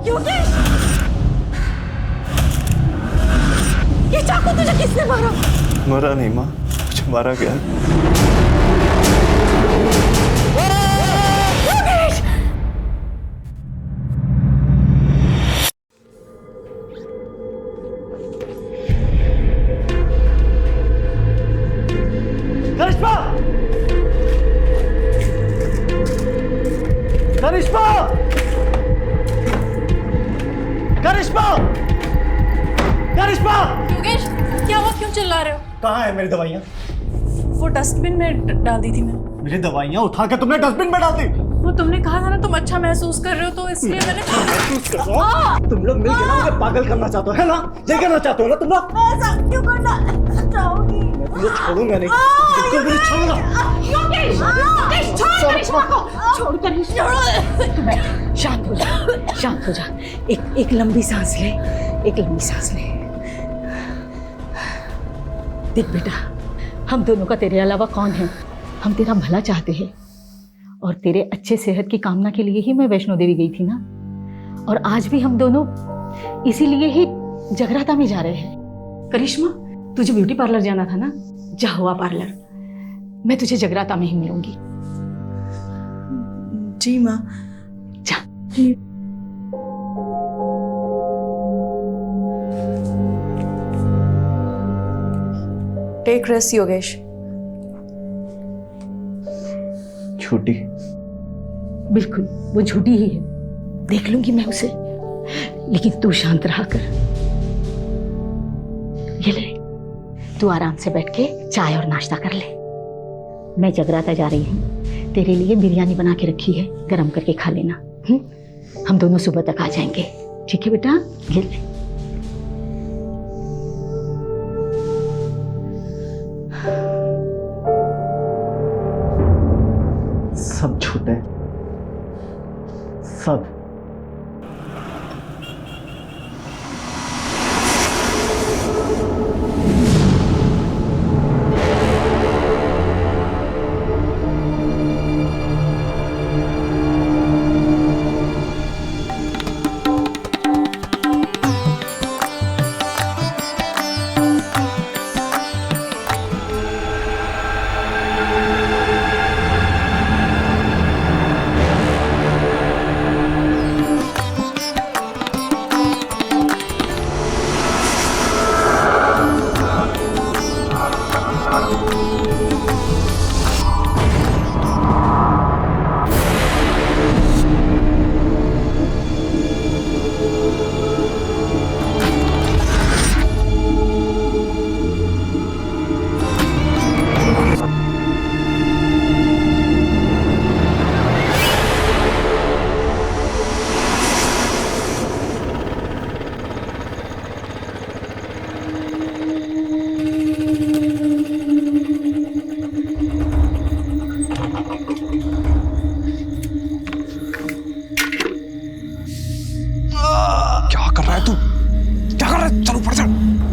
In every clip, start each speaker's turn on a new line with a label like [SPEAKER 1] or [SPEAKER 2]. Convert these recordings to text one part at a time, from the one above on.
[SPEAKER 1] योगेश, ये चाकू तुझे किसने मारा?
[SPEAKER 2] मरा नहीं माँ, मुझे मारा गया।
[SPEAKER 1] योगेश!
[SPEAKER 3] करिश्मा! करिश्मा! करिश्मा! करिश्मा!
[SPEAKER 1] योगेश, क्या हुआ? क्यों चिल्ला रहे हो?
[SPEAKER 3] कहाँ है मेरी दवाइयाँ?
[SPEAKER 1] वो डस्टबिन में डाल दी थी मैंने।
[SPEAKER 3] मेरी दवाइयाँ उठा के तुमने डस्टबिन में डाल दी।
[SPEAKER 1] वो तुमने कहा था ना तुम अच्छा महसूस कर रहे हो, तो इसलिए मैंने
[SPEAKER 3] महसूस कर रहा हूँ। तुम लोग मिलकर ना मुझे पागल करना चाहते हो, है ना? ये करना चाहते हो ना तुम लोग?
[SPEAKER 1] ऐसा क्यों करना चाहोगी?
[SPEAKER 3] मैं तुझे छोड़ूंगा नहीं, बिल्कुल भी नहीं छोड़ूंगा।
[SPEAKER 1] योगेश, योगेश, छोड़ करिश्मा को, छोड़ करिश्मा।
[SPEAKER 4] शांत हो जा, शांत हो जा। एक लंबी सांस ले, एक लंबी सांस ले। देख बेटा, हम दोनों का तेरे अलावा कौन है? हम तेरा भला चाहते हैं और तेरे अच्छे सेहत की कामना के लिए ही मैं वैष्णो देवी गई थी ना। और आज भी हम दोनों इसीलिए ही जगराता में जा रहे हैं। करिश्मा, तुझे ब्यूटी पार्लर जाना था ना, जा हुआ पार्लर। मैं तुझे जगराता में ही मिलूंगी।
[SPEAKER 1] जी माँ।
[SPEAKER 4] जा।
[SPEAKER 1] Take rest Yogesh.
[SPEAKER 2] छुट्टी
[SPEAKER 4] बिल्कुल, वो झूठी ही है, देख लूंगी मैं उसे, लेकिन तू शांत रहा कर। ये ले, तू आराम से बैठ के चाय और नाश्ता कर ले। मैं जगराता जा रही हूँ, तेरे लिए बिरयानी बना के रखी है, गरम करके खा लेना। हम दोनों सुबह तक आ जाएंगे, ठीक है बेटा? ये ले।
[SPEAKER 3] सब झूठ है, सब।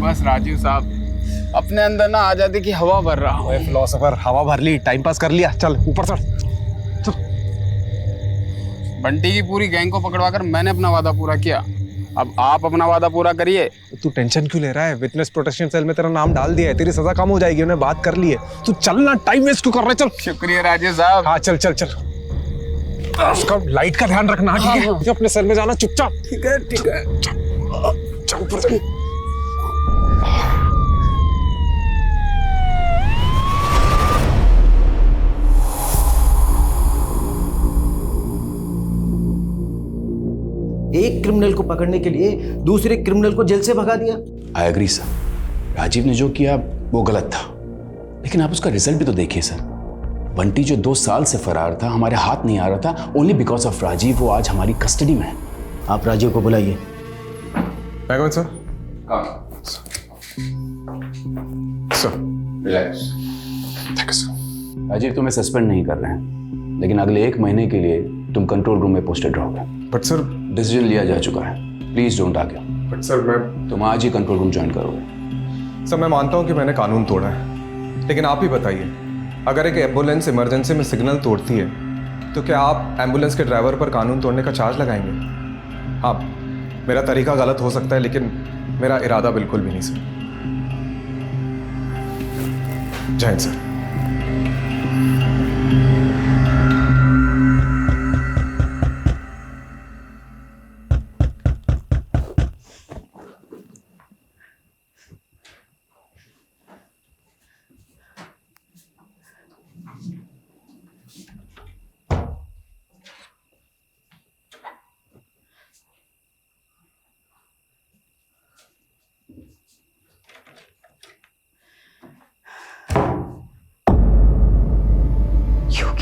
[SPEAKER 5] बस राजीव साहब, अपने अंदर ना आजादी की हवा भर रहा हूँ।
[SPEAKER 6] फिलोसोफर, हवा भर ली, टाइम पास कर लिया, चल ऊपर चढ़।
[SPEAKER 5] बंटी की पूरी गैंग को पकड़वाकर मैंने अपना वादा पूरा किया, अब आप अपना वादा पूरा करिए।
[SPEAKER 6] तू टेंशन क्यों ले रहा है? विटनेस प्रोटेक्शन सेल में तेरा नाम डाल दिया है, तेरी सजा कम हो जाएगी, उन्हें बात कर ली है। तू चल ना, टाइम वेस्ट क्यों कर रहा है? चल।
[SPEAKER 5] शुक्रिया राजीव साहब।
[SPEAKER 6] हाँ चल चल चल। उसका लाइट का ध्यान रखना, ठीक है? मुझे अपने सेल में जाना चुपचाप।
[SPEAKER 3] ठीक है, ठीक है।
[SPEAKER 6] चल ऊपर चल।
[SPEAKER 7] एक क्रिमिनल को पकड़ने के लिए दूसरे क्रिमिनल को जेल से भगा दिया।
[SPEAKER 8] आई एग्री सर, राजीव ने जो किया वो गलत था, लेकिन आप उसका रिजल्ट भी तो देखिए सर। बंटी जो 2 साल से फरार था, हमारे हाथ नहीं आ रहा था, ओनली बिकॉज ऑफ राजीव वो आज हमारी कस्टडी में है।
[SPEAKER 7] आप राजीव को बुलाइए।
[SPEAKER 6] Sir. Sir
[SPEAKER 8] relax. Thank you sir. Rajiv तुम्हें सस्पेंड नहीं कर रहे हैं, लेकिन अगले 1 महीने के लिए तुम कंट्रोल रूम में पोस्टेड रहोगे।
[SPEAKER 6] बट सर,
[SPEAKER 8] डिसीजन लिया जा चुका है, please don't argue.
[SPEAKER 6] But sir मैं
[SPEAKER 8] तुम आज ही कंट्रोल रूम ज्वाइन करोगे।
[SPEAKER 6] सर मैं मानता हूँ कि मैंने कानून तोड़ा है, लेकिन आप ही बताइए, अगर एक एम्बुलेंस इमरजेंसी में सिग्नल तोड़ती है तो क्या आप एम्बुलेंस के ड्राइवर पर कानून तोड़ने का चार्ज लगाएंगे? हाँ, मेरा तरीका गलत हो सकता है लेकिन मेरा इरादा बिल्कुल भी नहीं सर। जय हिंद सर।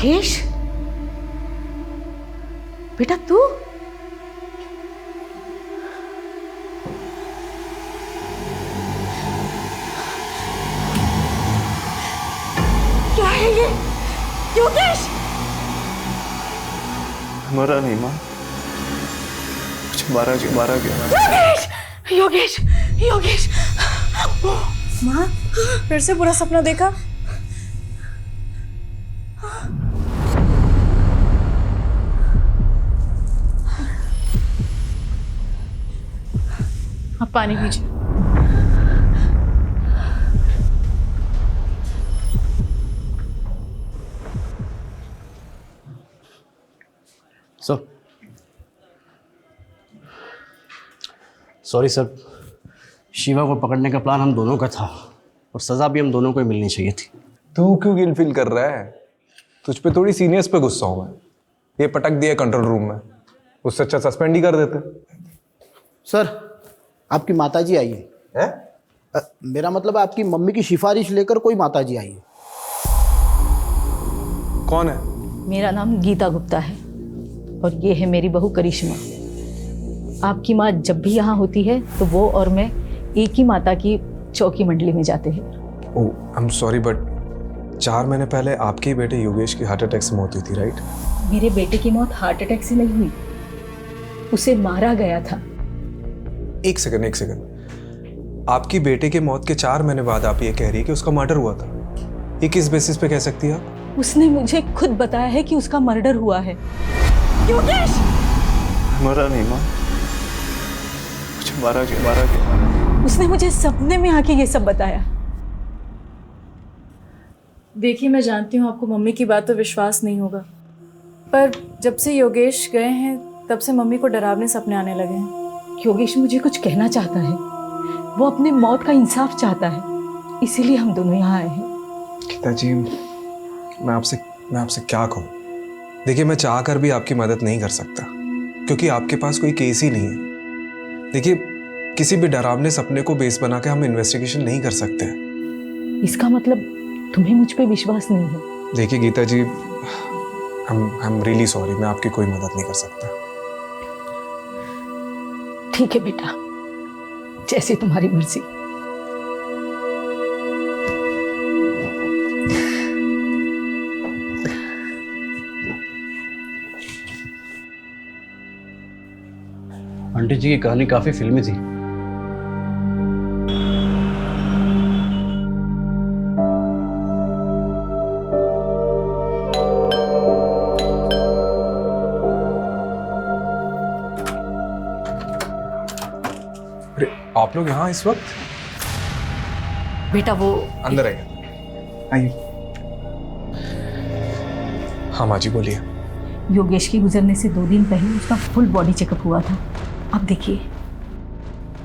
[SPEAKER 4] योगेश, बेटा तू? क्या है ये? योगेश!
[SPEAKER 2] मरा नहीं माँ, मुझे मारा गया।
[SPEAKER 4] योगेश! योगेश! योगेश!
[SPEAKER 1] माँ, फिर से बुरा सपना देखा? आप पानी पीजिए।
[SPEAKER 7] सॉरी सर, शिवा को पकड़ने का प्लान हम दोनों का था और सज़ा भी हम दोनों को ही मिलनी चाहिए थी।
[SPEAKER 6] तू क्यों गिल्ट फील कर रहा है? तुझ पे थोड़ी सीनियर्स पे गुस्सा हूं मैं। ये पटक दिया कंट्रोल रूम में, उससे अच्छा सस्पेंड ही कर देते।
[SPEAKER 3] सर, आपकी माताजी आई है। मेरा मतलब आपकी मम्मी की सिफारिश लेकर कोई माताजी आई है।
[SPEAKER 6] कौन है?
[SPEAKER 4] मेरा नाम गीता गुप्ता है और ये है मेरी बहू करिश्मा। आपकी माँ जब भी यहाँ होती है तो वो और मैं एक ही माता की चौकी मंडली में जाते हैं।
[SPEAKER 6] ओह, आई एम सॉरी बट 4 महीने पहले आपके ही बेटे योगेश की हार्ट अटैक से मौत हुई थी, राइट?
[SPEAKER 4] मेरे बेटे की मौत हार्ट अटैक से नहीं हुई, उसे मारा गया था।
[SPEAKER 6] एक सेकंड। आपकी बेटे के मौत के 4 महीने बाद आप ये कह रही है कि उसका मर्डर हुआ था। ये किस बेसिस पे कह सकती है आप?
[SPEAKER 4] उसने मुझे खुद बताया है कि उसका मर्डर हुआ है। योगेश!
[SPEAKER 2] मरा नहीं माँ, मुझे मारा गया।
[SPEAKER 4] उसने मुझे सपने में आके ये सब बताया।
[SPEAKER 1] देखिए, मैं जानती हूँ आपको मम्मी की बात पर विश्वास नहीं होगा, पर जब से योगेश गए हैं तब से मम्मी को डरावने सपने आने लगे हैं।
[SPEAKER 4] योगेश मुझे कुछ कहना चाहता है, वो अपने मौत का इंसाफ चाहता है, इसीलिए हम दोनों यहाँ आए हैं।
[SPEAKER 6] गीता जी, मैं आपसे क्या कहूँ? देखिए, मैं चाह कर भी आपकी मदद नहीं कर सकता क्योंकि आपके पास कोई केस ही नहीं है। देखिए, किसी भी डरावने सपने को बेस बना के हम इन्वेस्टिगेशन नहीं कर सकते।
[SPEAKER 4] इसका मतलब तुम्हें मुझ पे विश्वास नहीं है?
[SPEAKER 6] देखिए गीता जी, I'm really sorry, मैं आपकी कोई मदद नहीं कर सकता।
[SPEAKER 4] ठीक है बेटा, जैसे तुम्हारी मर्जी।
[SPEAKER 7] आंटी जी की कहानी काफी फिल्मी थी।
[SPEAKER 6] आप लोग यहाँ इस वक्त?
[SPEAKER 4] बेटा वो
[SPEAKER 6] अंदर आइए। हाँ माँ जी बोलिए।
[SPEAKER 4] योगेश के गुजरने से 2 दिन पहले उसका फुल बॉडी चेकअप हुआ था। अब देखिए,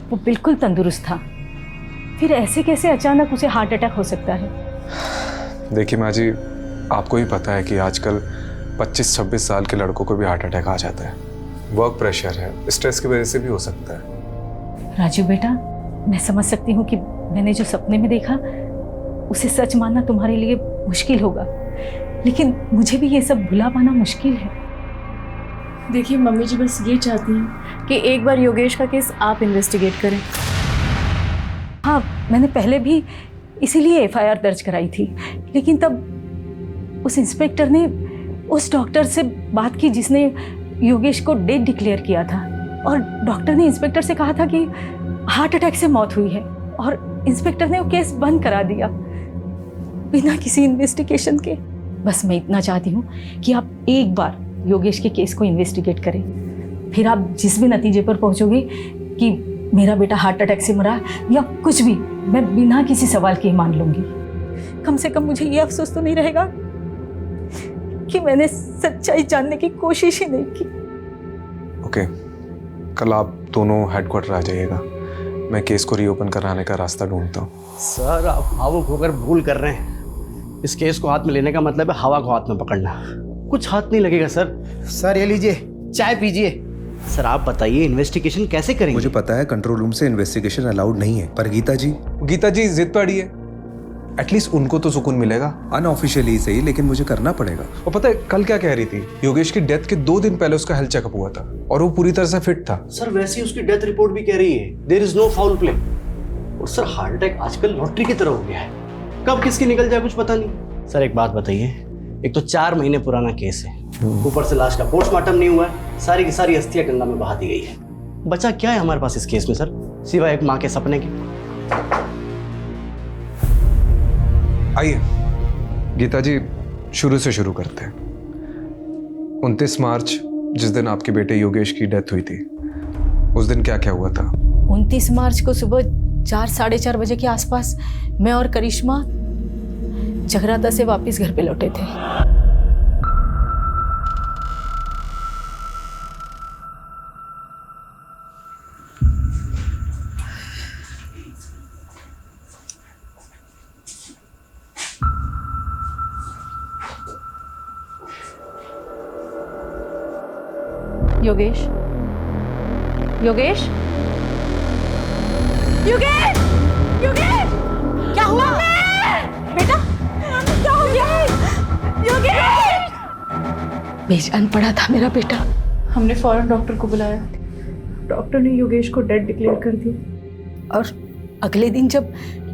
[SPEAKER 4] वो बिल्कुल तंदुरुस्त था, फिर ऐसे कैसे अचानक उसे हार्ट अटैक हो सकता है?
[SPEAKER 6] देखिए माँ जी, आपको ही पता है कि आजकल 25-26 साल के लड़कों को भी हार्ट अटैक आ जाता है। वर्क प्रेशर है, स्ट्रेस की वजह से भी हो सकता है।
[SPEAKER 4] राजू बेटा, मैं समझ सकती हूँ कि मैंने जो सपने में देखा उसे सच मानना तुम्हारे लिए मुश्किल होगा, लेकिन मुझे भी ये सब भुला पाना मुश्किल है।
[SPEAKER 1] देखिए, मम्मी जी बस ये चाहती हैं कि एक बार योगेश का केस आप इन्वेस्टिगेट करें।
[SPEAKER 4] हाँ, मैंने पहले भी इसीलिए FIR दर्ज कराई थी, लेकिन तब उस इंस्पेक्टर ने उस डॉक्टर से बात की जिसने योगेश को डेड डिक्लेयर किया था, और डॉक्टर ने इंस्पेक्टर से कहा था कि हार्ट अटैक से मौत हुई है, और इंस्पेक्टर ने वो केस बंद करा दिया बिना किसी इन्वेस्टिगेशन के। बस मैं इतना चाहती हूँ कि आप एक बार योगेश के केस को इन्वेस्टिगेट करें, फिर आप जिस भी नतीजे पर पहुंचोगे कि मेरा बेटा हार्ट अटैक से मरा या कुछ भी, मैं बिना किसी सवाल के मान लूंगी। कम से कम मुझे ये अफसोस तो नहीं रहेगा कि मैंने सच्चाई जानने की कोशिश ही नहीं की।
[SPEAKER 6] ओके, कल आप दोनों हेडक्वार्टर आ जाइएगा, मैं केस को रीओपन कराने का रास्ता ढूंढता हूँ।
[SPEAKER 7] सर आप भावुक होकर भूल कर रहे हैं। इस केस को हाथ में लेने का मतलब है हवा को हाथ में पकड़ना। कुछ हाथ नहीं लगेगा सर।
[SPEAKER 3] सर ये लीजिए, चाय पीजिए।
[SPEAKER 7] सर आप बताइए इन्वेस्टिगेशन कैसे करेंगे?
[SPEAKER 9] मुझे पता है कंट्रोल रूम से इन्वेस्टिगेशन अलाउड नहीं है, पर गीता जी
[SPEAKER 6] जिद पे अड़ी है, एटलीस्ट उनको तो सुकून मिलेगा।
[SPEAKER 9] अनऑफिशियली सही, लेकिन मुझे करना पड़ेगा।
[SPEAKER 6] और पता है कल क्या कह रही थी? योगेश की डेथ के 2 दिन पहले उसका हेल्थ चेकअप हुआ था और वो पूरी तरह से फिट था।
[SPEAKER 7] सर वैसे ही उसकी डेथ रिपोर्ट भी कह रही है there is no foul play. और सर हार्ट अटैक आजकल लॉटरी की तरह हो गया है, कब किसकी निकल जाए कुछ पता नहीं। सर एक बात बताइए, एक तो 4 महीने पुराना केस है, ऊपर से लाश का पोस्टमार्टम नहीं हुआ है, सारी की सारी अस्थियां गंगा में बहा दी गई है। बचा क्या है हमारे पास इस केस में सर, सिवाय एक माँ के सपने के?
[SPEAKER 6] आइए गीता जी, शुरू से शुरू करते हैं। 29 मार्च जिस दिन आपके बेटे योगेश की डेथ हुई थी, उस दिन क्या क्या हुआ था?
[SPEAKER 4] 29 मार्च को सुबह 4 साढ़े 4 बजे के आसपास मैं और करिश्मा जगराता से वापस घर पे लौटे थे। योगेश, योगेश, योगेश, योगेश, क्या हुआ? बेटा, क्या हो गया? योगेश! बेजान पड़ा था मेरा बेटा।
[SPEAKER 1] हमने फौरन डॉक्टर को बुलाया। डॉक्टर ने योगेश को डेड डिक्लेयर कर दिया।
[SPEAKER 4] और अगले दिन जब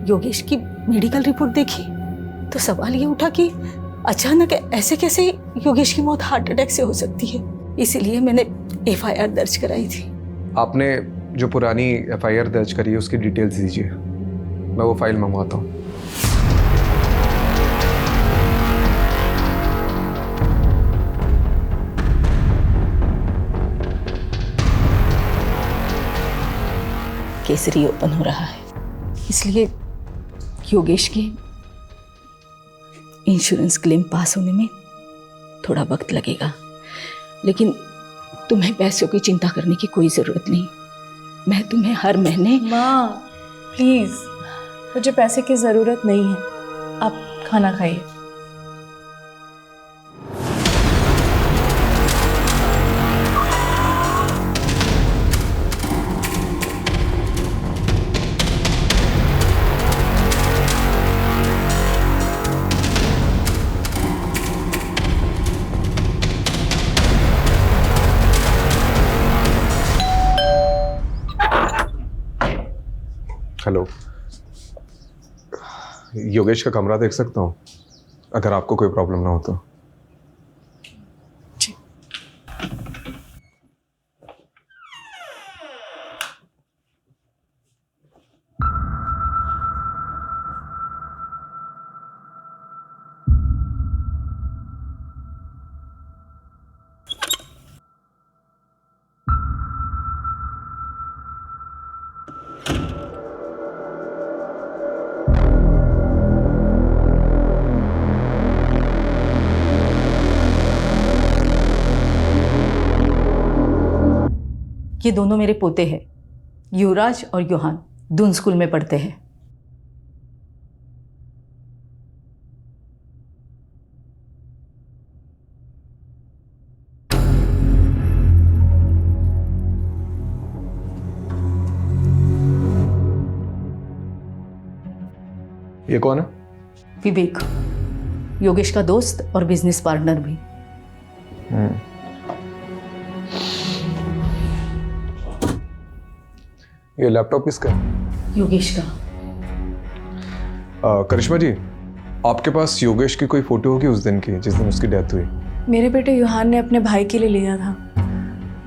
[SPEAKER 4] योगेश की मेडिकल रिपोर्ट देखी तो सवाल ये उठा कि अचानक ऐसे कैसे योगेश की मौत हार्ट अटैक से हो सकती है। इसीलिए मैंने FIR दर्ज कराई थी।
[SPEAKER 6] आपने जो पुरानी FIR दर्ज करी है उसकी डिटेल्स दीजिए, मैं वो फाइल मंगवाता हूँ।
[SPEAKER 4] केस रीओपन हो रहा है, इसलिए योगेश के इंश्योरेंस क्लेम पास होने में थोड़ा वक्त लगेगा, लेकिन तुम्हें पैसों की चिंता करने की कोई ज़रूरत नहीं। मैं तुम्हें हर महीने।
[SPEAKER 1] माँ प्लीज़, मुझे पैसे की ज़रूरत नहीं है, आप खाना खाइए।
[SPEAKER 6] हेलो, योगेश का कमरा देख सकता हूँ अगर आपको कोई प्रॉब्लम ना हो तो?
[SPEAKER 4] ये दोनों मेरे पोते हैं, युवराज और योहान, दून स्कूल में पढ़ते हैं।
[SPEAKER 6] ये कौन है?
[SPEAKER 4] विवेक, योगेश का दोस्त और बिजनेस पार्टनर भी।
[SPEAKER 6] ये लैपटॉप किसका है?
[SPEAKER 4] योगेश का।
[SPEAKER 6] करिश्मा जी, आपके पास योगेश की कोई फोटो होगी उस दिन की जिस दिन उसकी डेथ हुई?
[SPEAKER 1] मेरे बेटे युहान ने अपने भाई के लिए लिया था।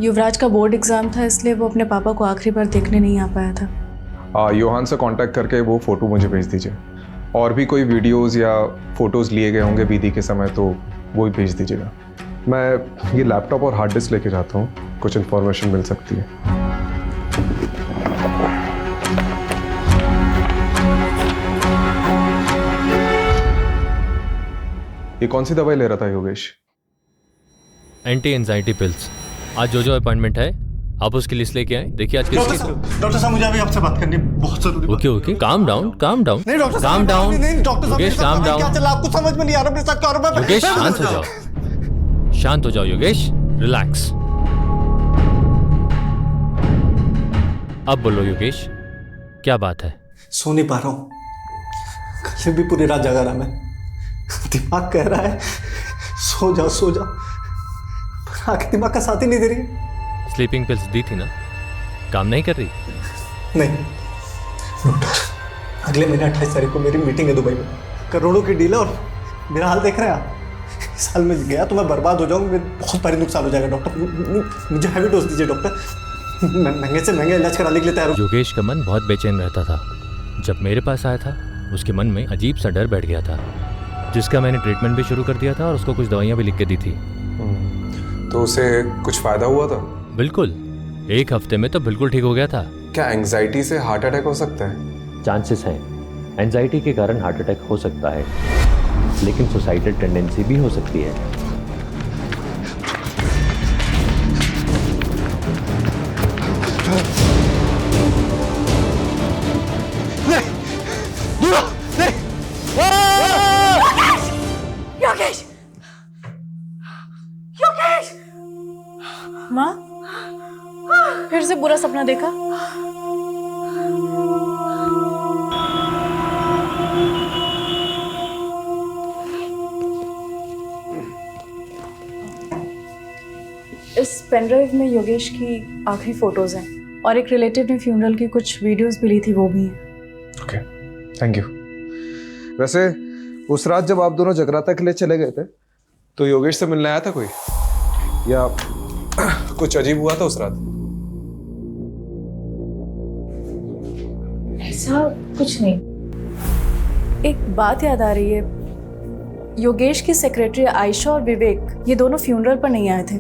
[SPEAKER 1] युवराज का बोर्ड एग्ज़ाम था, इसलिए वो अपने पापा को आखिरी बार देखने नहीं आ पाया था।
[SPEAKER 6] योहान से कांटेक्ट करके वो फ़ोटो मुझे भेज दीजिए। और भी कोई वीडियोस या फ़ोटोज़ लिए गए होंगे बीदी के समय तो वो भी भेज दीजिएगा। मैं ये लैपटॉप और हार्ड डिस्क लेके जाता हूँ, कुछ इन्फॉर्मेशन मिल सकती है। ये कौन सी दवाई ले रहा था योगेश?
[SPEAKER 10] Anti anxiety pills. आज जो अपॉइंटमेंट है आप उसकी लिस्ट लेके आए। देखिए आज किस
[SPEAKER 7] डॉक्टर साहब मुझे अभी आपसे बात करनी है, बहुत जरूरी।
[SPEAKER 10] Okay okay, calm down calm down
[SPEAKER 7] नहीं डॉक्टर
[SPEAKER 10] काम डाउन।
[SPEAKER 7] नहीं डॉक्टर साहब,
[SPEAKER 10] योगेश काम डाउन।
[SPEAKER 7] क्या चला आपको समझ में नहीं आ रहा मेरे साथ क्या हो रहा है?
[SPEAKER 10] योगेश शांत हो जाओ, शांत हो जाओ योगेश, रिलैक्स। अब बोलो योगेश, क्या बात है?
[SPEAKER 7] सो नहीं पा रहा हूँ, कल भी पूरी रात जगा रहा मैं। दिमाग कह रहा है सो जा सो जा, पर आखिर दिमाग का साथ ही नहीं दे रही है।
[SPEAKER 10] स्लीपिंग पिल्स दी थी ना, काम नहीं कर रही?
[SPEAKER 7] नहीं डॉक्टर, अगले महीने 28 तारीख को मेरी मीटिंग है दुबई में, करोड़ों की डील है और मेरा हाल देख रहे हैं आप। इस साल में गया तो मैं बर्बाद हो जाऊंगा, बहुत भारी नुकसान हो जाएगा। डॉक्टर मुझे हैवी डोज दीजिए डॉक्टर, मैं महंगे से महंगा इलाज कराने के लिए तैयार हूँ।
[SPEAKER 10] योगेश का मन बहुत बेचैन रहता था। जब मेरे पास आया था उसके मन में अजीब सा डर बैठ गया था, जिसका मैंने ट्रीटमेंट भी शुरू कर दिया था और उसको कुछ दवाइयाँ भी लिख के दी थी।
[SPEAKER 6] तो उसे कुछ फायदा हुआ था?
[SPEAKER 10] बिल्कुल, 1 हफ्ते में तो बिल्कुल ठीक हो गया था।
[SPEAKER 6] क्या एंजाइटी से हार्ट अटैक हो सकता है?
[SPEAKER 10] चांसेस हैं, एंजाइटी के कारण हार्ट अटैक हो सकता है, लेकिन सुसाइडल टेंडेंसी भी हो सकती है।
[SPEAKER 1] योगेश! योगेश! माँ, फिर से बुरा सपना देखा? इस पेनड्राइव में योगेश की आखिरी फोटोज हैं और एक रिलेटिव ने फ्यूनरल की कुछ वीडियोस भी ली थी, वो भी हैं।
[SPEAKER 6] Okay, thank you. वैसे उस रात जब आप दोनों जगराता के लिए चले गए थे तो योगेश से मिलने आया था कोई, या कुछ अजीब हुआ था उस रात?
[SPEAKER 1] ऐसा कुछ नहीं। एक बात याद आ रही है, योगेश की सेक्रेटरी आयशा और विवेक ये दोनों फ्यूनरल पर नहीं आए थे,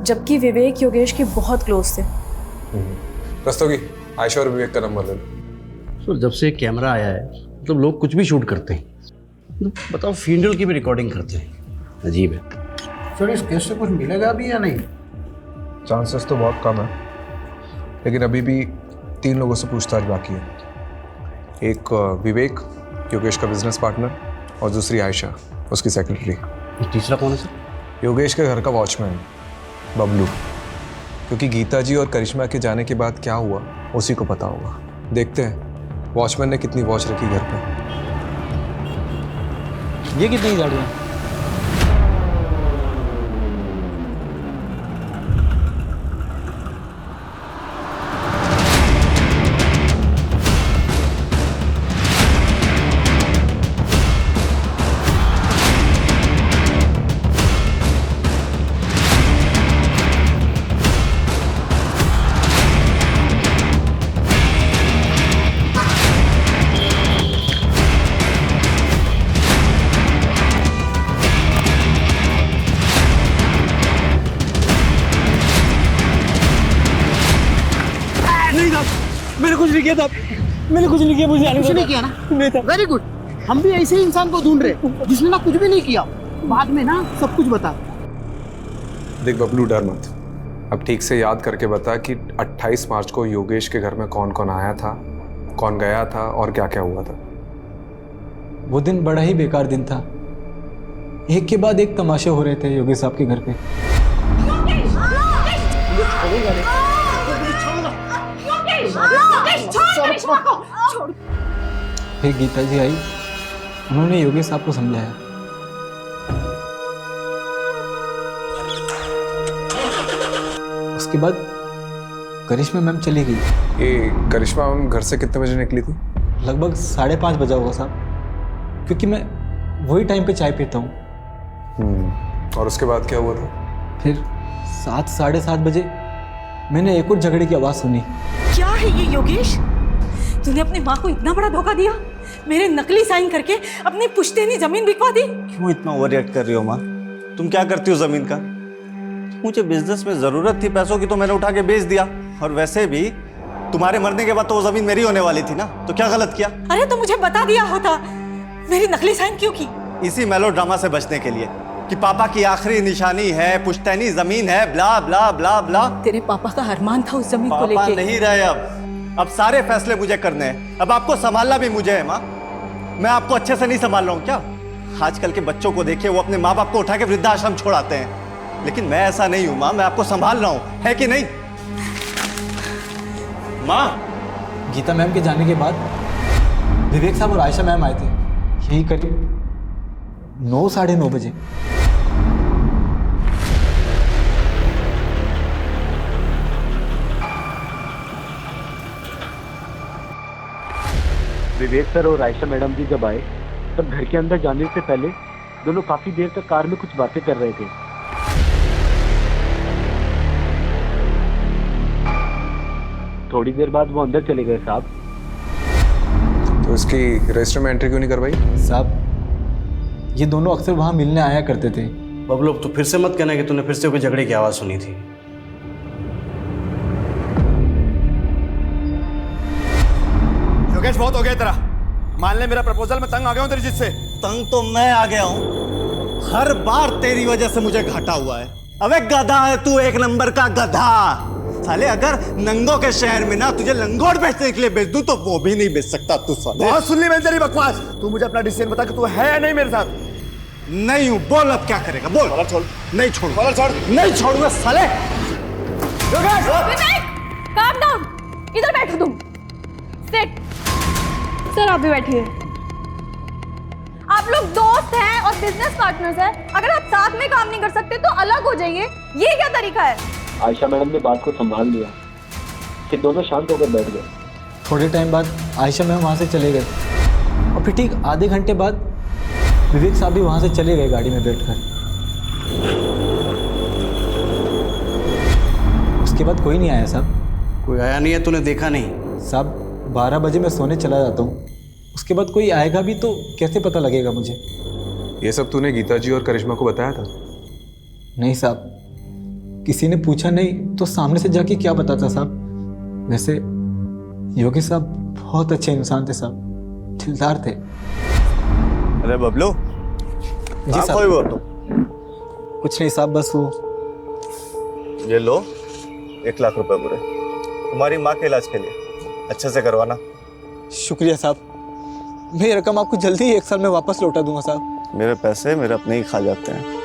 [SPEAKER 1] जबकि विवेक योगेश के बहुत क्लोज थे।
[SPEAKER 6] रस्तोगी, आयशा और विवेक का नंबर ले लो।
[SPEAKER 7] सर जब से कैमरा आया है मतलब लोग कुछ भी शूट करते हैं, बताओ फ्यूनरल की भी रिकॉर्डिंग करते हैं, अजीब है।
[SPEAKER 3] सर इस केस से कुछ मिलेगा भी या नहीं?
[SPEAKER 6] चांसेस तो बहुत कम है, लेकिन अभी भी 3 लोगों से पूछताछ बाकी है। एक विवेक, योगेश का बिजनेस पार्टनर, और दूसरी आयशा, उसकी सेक्रेटरी।
[SPEAKER 7] तीसरा कौन है सर?
[SPEAKER 6] योगेश के घर का वॉचमैन बबलू, क्योंकि गीता जी और करिश्मा के जाने के बाद क्या हुआ उसी को पता होगा। देखते हैं वॉचमैन ने कितनी वॉच रखी घर पे।
[SPEAKER 7] ये कितनी गाड़ियाँ? मैंने कुछ नहीं किया था, मैंने कुछ नहीं किया, मुझे
[SPEAKER 3] कुछ नहीं किया ना?
[SPEAKER 7] नहीं था।
[SPEAKER 3] वेरी गुड, हम भी ऐसे ही इंसान को ढूंढ रहे जिसने ना कुछ भी नहीं किया, बाद में ना सब कुछ बता।
[SPEAKER 6] देख बबलू, डर मत, अब ठीक से याद करके बता कि 28 मार्च को योगेश के घर में कौन कौन आया था, कौन गया था और क्या क्या हुआ था।
[SPEAKER 11] वो दिन बड़ा ही बेकार दिन था, एक के बाद एक तमाशे हो रहे थे योगेश साहब के घर पे। फिर गीता जी आई, उन्होंने योगेश साहब को समझाया। उसके बाद करिश्मा मैम चली गई।
[SPEAKER 6] ये करिश्मा मैम घर से कितने बजे निकली थी?
[SPEAKER 11] लगभग 5:30 बजा होगा साहब, क्योंकि मैं वही टाइम पे चाय पीता हूँ।
[SPEAKER 6] और उसके बाद क्या हुआ था?
[SPEAKER 11] फिर 7 साढ़े 7 बजे मैंने एक और झगड़े की आवाज़ सुनी।
[SPEAKER 4] क्या है ये योगेश? तूने अपनी माँ को इतना बड़ा धोखा दिया, मेरे नकली साइन करके अपनी पुश्तैनी जमीन बिकवा दी।
[SPEAKER 7] क्यों इतना ओवर रिएक्ट कर रही हो माँ? तुम क्या करती हो जमीन का?
[SPEAKER 12] मुझे बिजनेस में जरूरत थी पैसों की तो मैंने उठा के बेच दिया। और वैसे भी तुम्हारे मरने के बाद तो वो जमीन मेरी होने वाली थी ना, तो क्या गलत किया?
[SPEAKER 4] अरे तो मुझे बता दिया होता, मेरी नकली साइन क्यों की?
[SPEAKER 12] इसी मेलो ड्रामा से बचने के लिए कि पापा की आखिरी निशानी है, पुश्तैनी जमीन है, ब्ला ब्ला ब्ला ब्ला।
[SPEAKER 4] तेरे पापा का अरमान था उस जमीन को
[SPEAKER 12] पापा
[SPEAKER 4] लेके।
[SPEAKER 12] नहीं रहे अब सारे फैसले मुझे करने हैं। अब आपको संभालना भी मुझे है माँ। मैं आपको अच्छे से नहीं संभाल रहा हूँ क्या? आजकल के बच्चों को देखिए, वो अपने माँ बाप को उठा के वृद्धाश्रम छोड़ाते हैं, लेकिन मैं ऐसा नहीं हूँ माँ। मैं आपको संभाल रहा हूँ, है कि नहीं माँ?
[SPEAKER 11] गीता मैम के जाने के बाद विवेक साहब और आयशा मैम आए थे, यही करीब 9 साढ़े 9 बजे।
[SPEAKER 13] विवेक सर और आयशा मैडम जी जब आए तब घर के अंदर जाने से पहले दोनों काफी देर तक कार में कुछ बातें कर रहे थे। थोड़ी देर बाद वो अंदर चले गए साहब।
[SPEAKER 6] तो इसकी रजिस्टर में एंट्री क्यों नहीं करवाई?
[SPEAKER 11] साहब ये दोनों अक्सर वहाँ मिलने आया करते थे।
[SPEAKER 7] बबलू तू फिर से मत कहना कि तूने फिर से कोई झगड़े की आवाज़ सुनी थी।
[SPEAKER 12] योगेश बहुत हो गया तेरा। मान ले मेरा प्रपोजल, मैं तंग आ गया हूँ तेरी जिद से। तंग तो मैं आ गया हूँ, हर बार तेरी वजह से मुझे घाटा हुआ है। अबे गधा है तू, एक नंबर का गधा। साले अगर नंगों के शहर में ना तुझे लंगोट बेचने के लिए बेच दूं तो वो भी नहीं बेच सकता तू। साले
[SPEAKER 2] बहुत सुन ली मैंने तेरी बकवास। तू मुझे अपना डिसीजन बता कि तू है या नहीं मेरे साथ।
[SPEAKER 12] नहीं हूँ, बोल अब क्या करेगा बोल।
[SPEAKER 2] कॉलर छोड़।
[SPEAKER 12] नहीं छोड़,
[SPEAKER 2] कॉलर छोड़।
[SPEAKER 12] नहीं छोड़ूंगा साले।
[SPEAKER 1] विवेक, काम डाउन, इधर बैठो तुम। सिट। सर आप भी बैठिए। आप लोग दोस्त हैं और बिजनेस पार्टनर्स हैं। अगर आप साथ में काम नहीं कर सकते तो अलग हो जाइए। ये क्या तरीका है?
[SPEAKER 13] आयशा मैडम ने बात को संभाल लिया, फिर दोनों शांत होकर बैठ गए।
[SPEAKER 11] थोड़े टाइम बाद आयशा मैम वहाँ से चले गए और फिर ठीक आधे घंटे बाद विवेक साहब भी वहाँ से चले गए गाड़ी में बैठकर। उसके बाद कोई नहीं आया साहब।
[SPEAKER 7] कोई आया नहीं है? तूने देखा नहीं?
[SPEAKER 11] साहब 12 बजे मैं सोने चला जाता हूँ, उसके बाद कोई आएगा भी तो कैसे पता लगेगा मुझे?
[SPEAKER 6] ये सब तूने गीता जी और करिश्मा को बताया था?
[SPEAKER 11] नहीं साहब, किसी ने पूछा नहीं तो सामने से जाके क्या बताता साहब। वैसे योगेश साहब बहुत अच्छे इंसान थे साहब, दिलदार थे।
[SPEAKER 12] अरे बबलू
[SPEAKER 11] जी साहब।
[SPEAKER 12] कोई वो तो
[SPEAKER 11] कुछ नहीं साहब, बस वो।
[SPEAKER 12] ये लो 1 लाख रुपए पूरे तुम्हारी माँ के इलाज के लिए, अच्छे से करवाना।
[SPEAKER 11] शुक्रिया साहब, मैं ये रकम आपको जल्दी ही 1 साल में वापस लौटा दूंगा साहब।
[SPEAKER 12] मेरे पैसे मेरे अपने ही खा जाते हैं।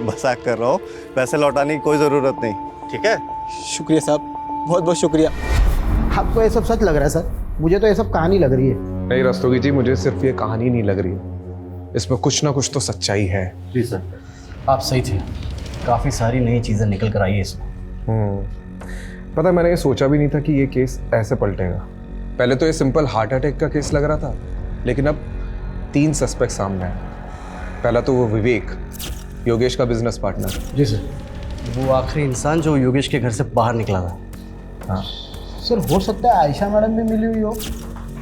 [SPEAKER 12] मजाक कर रहा हूँ, पैसे लौटाने की कोई जरूरत नहीं, ठीक है?
[SPEAKER 11] शुक्रिया साहब, बहुत बहुत शुक्रिया।
[SPEAKER 3] आपको ये सब सच लग रहा है सर? मुझे तो ये सब कहानी लग रही है।
[SPEAKER 6] नहीं रस्तोगी जी, मुझे सिर्फ ये कहानी नहीं लग रही है, इसमें कुछ ना कुछ तो सच्चाई है।
[SPEAKER 7] जी सर, आप सही थे। काफ़ी सारी नई चीज़ें निकल कर आई है इसमें।
[SPEAKER 6] पता है, मैंने ये सोचा भी नहीं था कि ये केस ऐसे पलटेगा। पहले तो ये सिंपल हार्ट अटैक का केस लग रहा था, लेकिन अब 3 सस्पेक्ट सामने आए। पहला तो वो विवेक, योगेश का बिजनेस पार्टनर।
[SPEAKER 7] जी सर, वो आखिरी इंसान जो योगेश के घर से बाहर निकला था।
[SPEAKER 3] हाँ सर, हो सकता है आयशा मैडम भी मिली हुई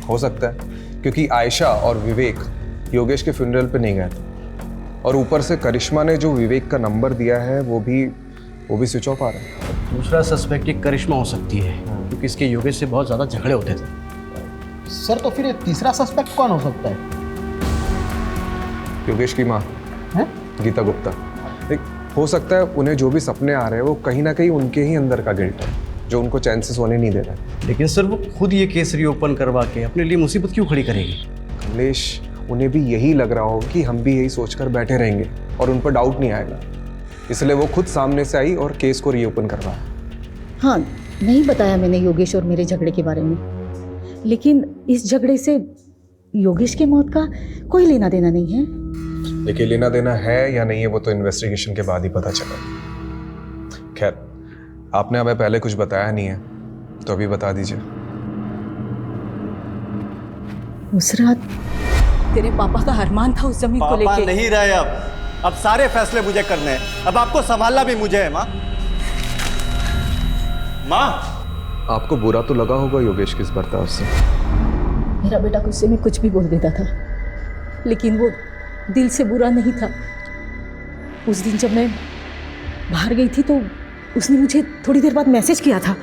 [SPEAKER 6] हो सकता है, क्योंकि आयशा और विवेक योगेश के फ्यूनरल पे नहीं गए थे, और ऊपर से करिश्मा ने जो विवेक का नंबर दिया है वो भी स्विच ऑफ आ रहा है।
[SPEAKER 7] दूसरा सस्पेक्ट एक करिश्मा हो सकती है, क्योंकि इसके योगेश से बहुत ज़्यादा झगड़े होते थे।
[SPEAKER 3] सर तो फिर तीसरा सस्पेक्ट कौन हो सकता है?
[SPEAKER 6] योगेश की माँ गीता गुप्ता। हो सकता है उन्हें जो भी सपने आ रहे हैं वो कहीं ना कहीं उनके ही अंदर का गिल्ट है, जो उनको चांस से सोने नहीं दे रहा है।
[SPEAKER 7] लेकिन सर वो खुद ये केस रीओपन करवा के अपने लिए मुसीबत क्यों खड़ी करेगी?
[SPEAKER 6] कमलेश, उन्हें भी यही लग रहा हो कि हम भी यही सोचकर बैठे रहेंगे और उन पर डाउट नहीं आएगा, इसलिए वो खुद सामने से आई और केस को रीओपन करवाया।
[SPEAKER 4] हाँ, नहीं बताया मैंने योगेश और मेरे झगड़े के बारे में, लेकिन इस झगड़े से योगेश की मौत का कोई लेना देना नहीं है।
[SPEAKER 6] देखिए, लेना देना है या नहीं है वो तो इन्वेस्टिगेशन के बाद ही पता चला। खैर, आपने हमें पहले कुछ बताया नहीं है तो अभी बता दीजिए।
[SPEAKER 4] उस रात तेरे पापा का अरमान था उस जमीन को लेके।
[SPEAKER 12] पापा नहीं रहे अब सारे फैसले मुझे करने हैं। अब आपको संभालना भी मुझे है माँ।
[SPEAKER 6] आपको बुरा तो लगा होगा योगेश किस बर्ताव से।
[SPEAKER 4] मेरा बेटा गुस्से में कुछ भी बोल देता था, लेकिन वो दिल से बुरा नहीं था। उस दिन जब मैं बाहर गई थी तो उसने मुझे थोड़ी देर बाद मैसेज किया था।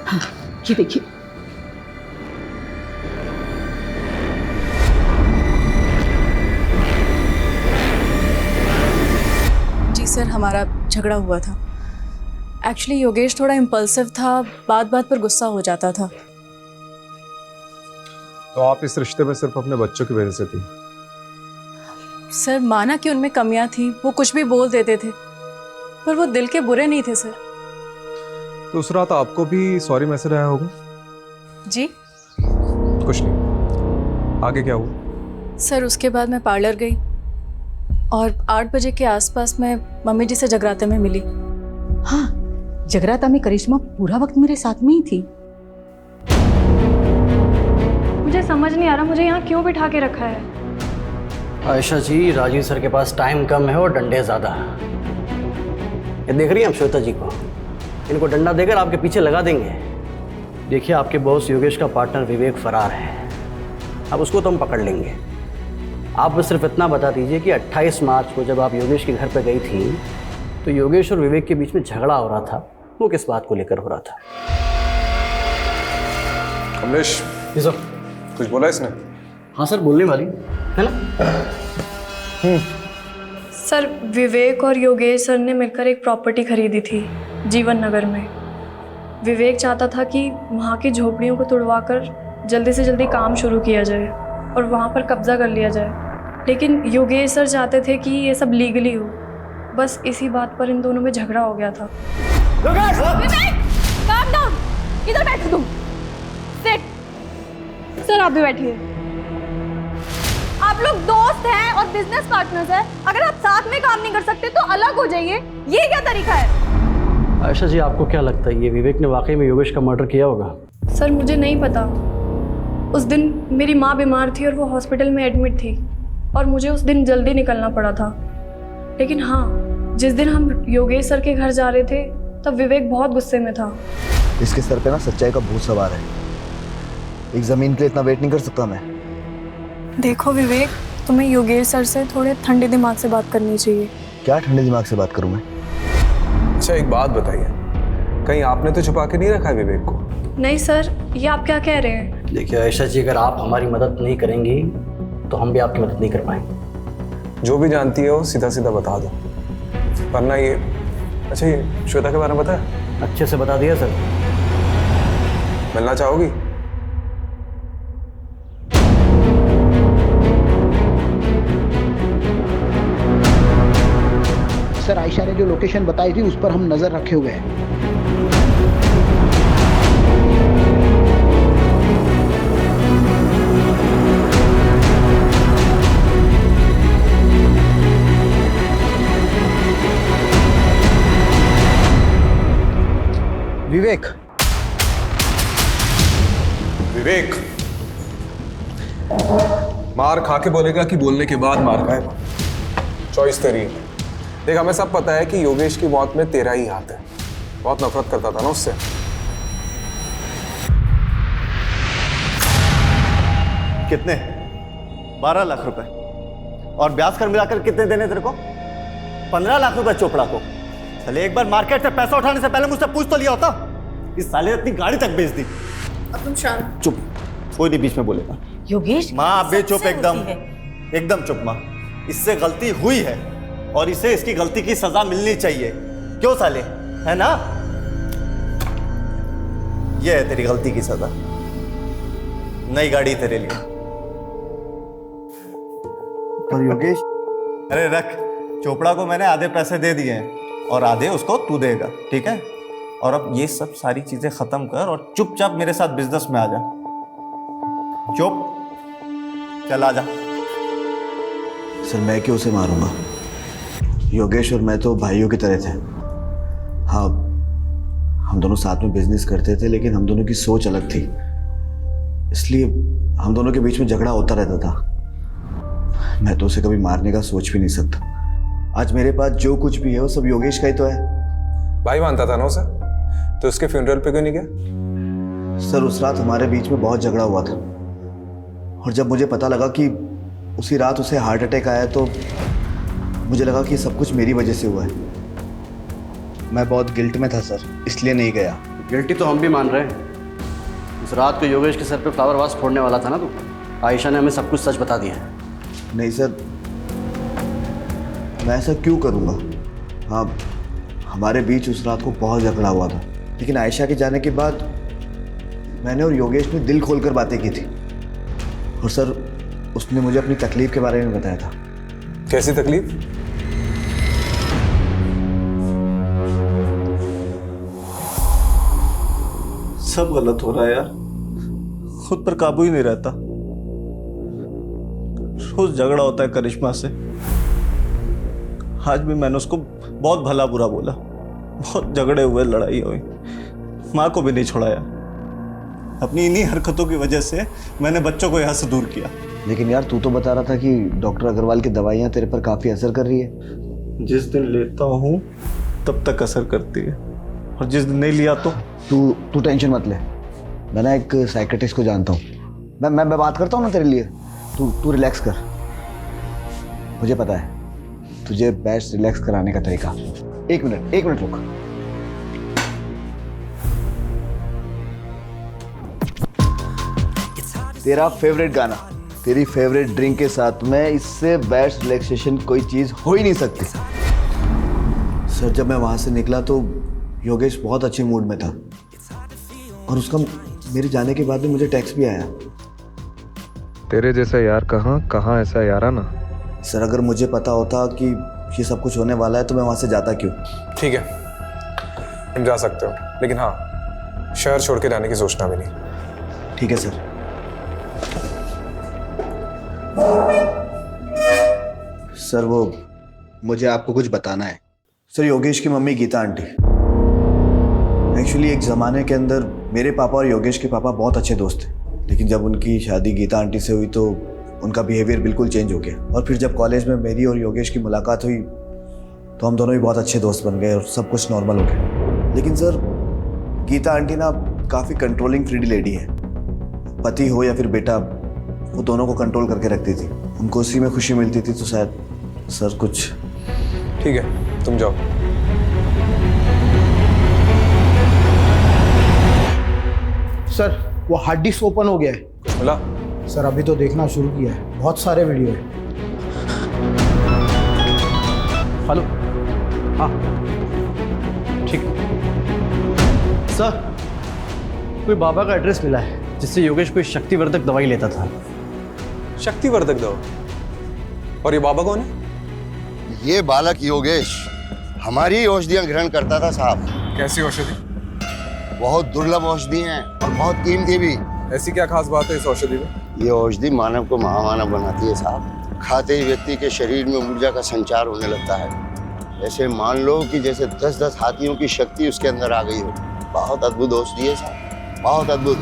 [SPEAKER 4] हाँ, ये देखिए।
[SPEAKER 1] जी सर, हमारा झगड़ा हुआ था। एक्चुअली योगेश थोड़ा इम्पल्सिव था, बात बात पर गुस्सा हो जाता था।
[SPEAKER 6] तो आप इस रिश्ते में सिर्फ अपने बच्चों की वजह से थी?
[SPEAKER 1] सर माना कि उनमें कमियां थी, वो कुछ भी बोल देते थे, पर वो दिल के बुरे नहीं थे सर।
[SPEAKER 6] तो उस रात आपको भी सॉरी मैसेज आया होगा?
[SPEAKER 1] जी
[SPEAKER 6] कुछ नहीं, आगे क्या हुआ?
[SPEAKER 1] सर उसके बाद मैं पार्लर गई और 8 बजे के आसपास मैं मम्मी जी से जगराते में मिली।
[SPEAKER 4] हाँ, जगराता में करिश्मा पूरा वक्त मेरे साथ में ही थी।
[SPEAKER 14] मुझे समझ नहीं आ रहा मुझे यहाँ क्यों बिठा के रखा है।
[SPEAKER 7] आयशा जी, राजीव सर के पास टाइम कम है और डंडे ज़्यादा। ये देख रही हैं आप श्वेता जी को? इनको डंडा देकर आपके पीछे लगा देंगे। देखिए, आपके बॉस योगेश का पार्टनर विवेक फरार है। अब उसको तो हम पकड़ लेंगे। आप बस सिर्फ इतना बता दीजिए कि 28 मार्च को जब आप योगेश के घर पर गई थी तो योगेश और विवेक के बीच में झगड़ा हो रहा था, वो किस बात को लेकर हो रहा था?
[SPEAKER 6] कमलेश।
[SPEAKER 7] जी सर।
[SPEAKER 6] कुछ बोला इसने?
[SPEAKER 7] हाँ सर, बोलने वाली है ना।
[SPEAKER 14] सर, विवेक और योगेश सर ने मिलकर एक प्रॉपर्टी खरीदी थी जीवन नगर में। विवेक चाहता था कि वहाँ की झोपड़ियों को तुड़वाकर जल्दी से जल्दी काम शुरू किया जाए और वहाँ पर कब्जा कर लिया जाए, लेकिन योगेश सर चाहते थे कि ये सब लीगली हो। बस इसी बात पर इन दोनों में झगड़ा हो गया था।
[SPEAKER 15] विवेक, calm down, इधर बैठो तुम। Sit. सर आप भी बैठिए। आप लोग दोस्त हैं और बिजनेस पार्टनर्स हैं। अगर आप साथ में काम नहीं कर सकते तो अलग हो जाइए। ये क्या तरीका है?
[SPEAKER 7] आयशा जी, आपको क्या लगता है ये विवेक ने वाकई में योगेश का मर्डर किया होगा?
[SPEAKER 14] सर मुझे नहीं पता। उस दिन मेरी माँ बीमार थी और वो हॉस्पिटल में एडमिट थी और मुझे उस दिन जल्दी निकलना पड़ा था। लेकिन हाँ, जिस दिन हम योगेश सर के घर जा रहे थे तब विवेक बहुत गुस्से में था।
[SPEAKER 16] इसके सर पे ना सच्चाई का भूत सवार है। एक जमीन के लिए इतना वेट नहीं कर सकता मैं।
[SPEAKER 14] देखो विवेक, तुम्हें योगेश सर से थोड़े ठंडे दिमाग से बात करनी चाहिए।
[SPEAKER 16] क्या ठंडे दिमाग से बात करूं मैं?
[SPEAKER 6] अच्छा एक बात बताइए, कहीं आपने तो छुपा के नहीं रखा है विवेक को?
[SPEAKER 14] नहीं सर, ये आप क्या कह रहे हैं?
[SPEAKER 7] देखिए आयशा जी, अगर आप हमारी मदद नहीं करेंगी तो हम भी आपकी मदद नहीं कर पाएंगे।
[SPEAKER 6] जो भी जानती है वो सीधा सीधा बता दो, वरना ये। अच्छा ये श्वेता के बारे में पता है?
[SPEAKER 7] अच्छे से बता दिया सर।
[SPEAKER 6] मिलना चाहोगी?
[SPEAKER 3] सर आयशा ने जो लोकेशन बताई थी उस पर हम नजर रखे हुए हैं। विवेक।
[SPEAKER 6] विवेक मार खा के बोलेगा कि बोलने के बाद मार खाएगा? चॉइस तेरी है। देख, हमें सब पता है कि योगेश की मौत में तेरा ही हाथ है। बहुत नफरत करता था ना उससे।
[SPEAKER 12] कितने? 12 लाख रुपए। और ब्याज कर मिलाकर कितने देने तेरे को? 15 लाख रुपए चोपड़ा को। चले एक बार मार्केट से पैसा उठाने से पहले मुझसे पूछ तो लिया होता। इस साले ने अपनी गाड़ी तक बेच दी।
[SPEAKER 14] अब तुम शांत।
[SPEAKER 12] चुप, कोई नहीं बीच में बोलेगा।
[SPEAKER 4] योगेश
[SPEAKER 12] माँ बे चुप, एकदम चुप माँ। इससे गलती हुई है और इसे इसकी गलती की सजा मिलनी चाहिए। क्यों साले, है ना? ये है तेरी गलती की सजा। नई गाड़ी तेरे लिए।
[SPEAKER 16] पर योगेश।
[SPEAKER 12] अरे रख, चोपड़ा को मैंने आधे पैसे दे दिए हैं और आधे उसको तू देगा, ठीक है? और अब ये सब सारी चीजें खत्म कर और चुपचाप मेरे साथ बिजनेस में आ जा। चुप, चल आ जा।
[SPEAKER 16] सर मैं क्यों उसे मारूंगा? योगेश और मैं तो भाइयों की तरह थे। हाँ, हम दोनों साथ में बिजनेस करते थे, लेकिन हम दोनों की सोच अलग थी, इसलिए हम दोनों के बीच में झगड़ा होता रहता था। मैं तो उसे कभी मारने का सोच भी नहीं सकता। आज मेरे पास जो कुछ भी है वो सब योगेश का ही तो है।
[SPEAKER 6] भाई मानता था ना उसे, तो उसके फ्यूनरल पे क्यों नहीं गया?
[SPEAKER 16] सर उस रात हमारे बीच में बहुत झगड़ा हुआ था और जब मुझे पता लगा कि उसी रात उसे हार्ट अटैक आया तो मुझे लगा कि सब कुछ मेरी वजह से हुआ है। मैं बहुत गिल्ट में था सर, इसलिए नहीं गया।
[SPEAKER 7] गिल्टी तो हम भी मान रहे हैं। उस रात को योगेश के सर पे फ्लावर वास फोड़ने वाला था ना तू। आयशा ने हमें सब कुछ सच बता दिया है।
[SPEAKER 16] नहीं सर, मैं ऐसा क्यों करूँगा? हाँ, हमारे बीच उस रात को बहुत झगड़ा हुआ था, लेकिन आयशा के जाने के बाद मैंने और योगेश ने दिल खोलकर बातें की थी। और सर, उसने मुझे अपनी तकलीफ के बारे में बताया था।
[SPEAKER 6] कैसी तकलीफ?
[SPEAKER 12] सब गलत हो रहा है यार, खुद पर काबू ही नहीं रहता। रोज झगड़ा होता है करिश्मा से। आज भी मैंने उसको बहुत भला बुरा बोला, बहुत झगड़े हुए, लड़ाई हुई, माँ को भी नहीं छोड़ाया। अपनी इन्हीं हरकतों की वजह से मैंने बच्चों को यहाँ से दूर किया।
[SPEAKER 16] लेकिन यार, तू तो बता रहा था कि डॉक्टर अग्रवाल की दवाइयाँ तेरे पर काफ़ी असर कर रही है।
[SPEAKER 12] जिस दिन लेता हूँ तब तक असर करती है, और जिस दिन नहीं लिया तो
[SPEAKER 16] तू टेंशन मत ले। मैं ना एक साइकेट्रिस्ट को जानता हूँ। मैं बात करता हूँ ना तेरे लिए। तू रिलैक्स कर। मुझे पता है तुझे बेस्ट रिलैक्स कराने का तरीका। एक मिनट रुक। तेरा फेवरेट गाना, तेरी फेवरेट ड्रिंक के साथ में इससे बेस्ट रिलैक्सेशन कोई चीज हो ही नहीं सकती। सर, जब मैं वहां से निकला तो योगेश बहुत अच्छे मूड में था, और उसका मेरे जाने के बाद भी मुझे टेक्स्ट भी आया।
[SPEAKER 6] तेरे जैसा यार कहाँ ऐसा यार आना।
[SPEAKER 16] सर, अगर मुझे पता होता कि ये सब कुछ होने वाला है तो मैं वहां से जाता क्यों?
[SPEAKER 6] ठीक है, तुम जा सकते हो, लेकिन हाँ, शहर छोड़ के जाने की सोचना भी नहीं।
[SPEAKER 16] ठीक है सर। सर, वो मुझे आपको कुछ बताना है। सर, योगेश की मम्मी गीता आंटी, एक्चुअली एक ज़माने के अंदर मेरे पापा और योगेश के पापा बहुत अच्छे दोस्त थे, लेकिन जब उनकी शादी गीता आंटी से हुई तो उनका बिहेवियर बिल्कुल चेंज हो गया। और फिर जब कॉलेज में मेरी और योगेश की मुलाकात हुई तो हम दोनों भी बहुत अच्छे दोस्त बन गए और सब कुछ नॉर्मल हो गया। लेकिन सर, गीता आंटी ना काफ़ी कंट्रोलिंग फ्रीडी लेडी है। पति हो या फिर बेटा, वो दोनों को कंट्रोल करके रखती थी। उनको उसी में खुशी मिलती थी। तो शायद सर कुछ।
[SPEAKER 6] ठीक है, तुम जाओ।
[SPEAKER 3] सर, वो हार्ड डिस्क ओपन हो गया है।
[SPEAKER 6] कुछ मिला?
[SPEAKER 3] सर, अभी तो देखना शुरू किया है, बहुत सारे वीडियो है।
[SPEAKER 7] हेलो, हाँ ठीक। सर, कोई बाबा का एड्रेस मिला है जिससे योगेश कोई शक्तिवर्धक दवाई लेता था।
[SPEAKER 6] शक्तिवर्धक दवा? और ये बाबा कौन है?
[SPEAKER 17] ये बालक योगेश हमारी औषधियां ग्रहण करता था साहब।
[SPEAKER 6] कैसी औषधि?
[SPEAKER 17] बहुत दुर्लभ औषधि हैं और बहुत कीमती भी।
[SPEAKER 6] ऐसी क्या खास बात है इस औषधि में?
[SPEAKER 17] ये औषधि मानव को महामानव बनाती है साहब। खाते ही व्यक्ति के शरीर में ऊर्जा का संचार होने लगता है। ऐसे मान लो कि जैसे 10-10 हाथियों की शक्ति उसके अंदर आ गई हो। बहुत अद्भुत औषधि है साहब, बहुत अद्भुत।